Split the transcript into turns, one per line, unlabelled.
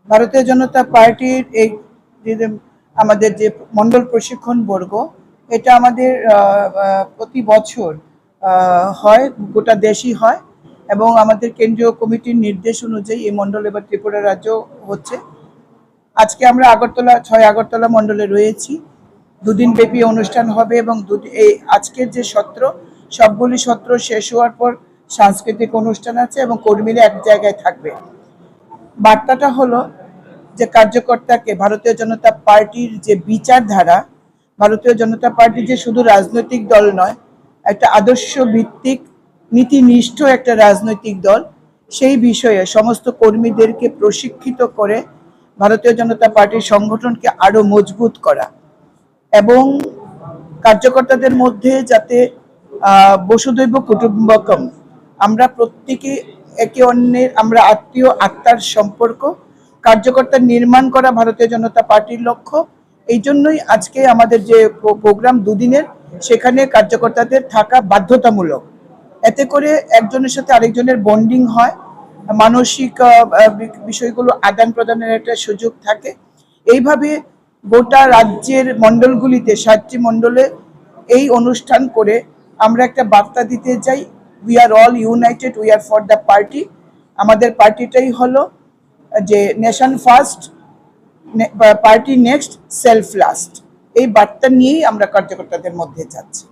ভারতীয় জনতা পার্টির এই যে আমাদের যে মণ্ডল প্রশিক্ষণ বর্গ, এটা আমাদের প্রতি বছর হয়, গোটা দেশই হয় এবং আমাদের কেন্দ্রীয় কমিটির নির্দেশ অনুযায়ী এই মণ্ডল এবার ত্রিপুরা রাজ্য হচ্ছে। আজকে আমরা আগরতলা ৬ আগরতলা মণ্ডলে রয়েছি। দুদিন ব্যাপী অনুষ্ঠান হবে এবং এই আজকের যে সত্র, সবগুলি সত্র শেষ হওয়ার পর সাংস্কৃতিক অনুষ্ঠান আছে এবং কর্মীরা এক জায়গায় থাকবে। বার্তাটা হলো যে কার্যকর্তাকে ভারতীয় জনতা পার্টির যে বিচারধারা, ভারতীয় জনতা পার্টি যে শুধু রাজনৈতিক দল নয়, একটা আদর্শ ভিত্তিক নীতিনিষ্ঠ একটা রাজনৈতিক দল, সেই বিষয়ে সমস্ত কর্মীদেরকে প্রশিক্ষিত করে ভারতীয় জনতা পার্টির সংগঠনকে আরো মজবুত করা এবং কার্যকর্তাদের মধ্যে যাতে বসুধৈব কুটুম্বকম, আমরা প্রত্যেকে একে অন্যের, আমরা আত্মীয় আত্মার সম্পর্ক কার্যকর্তা নির্মাণ করা ভারতীয় জনতা পার্টির লক্ষ্য। এই জন্যই আজকে আমাদের যে প্রোগ্রাম দুদিনের, সেখানে কার্যকর্তাদের থাকা বাধ্যতামূলক। এতে করে একজনের সাথে আরেকজনের বন্ডিং হয়, মানসিক বিষয়গুলো আদান প্রদানের একটা সুযোগ থাকে। এইভাবে গোটা রাজ্যের মণ্ডলগুলিতে ৭টি মণ্ডলে এই অনুষ্ঠান করে আমরা একটা বার্তা দিতে চাই, we are all United, we are for the party. আমাদের পার্টিটাই হলো যে nation first, party next, self last. এই বার্তা নিয়েই আমরা কার্যকর্তাদের মধ্যে যাচ্ছি।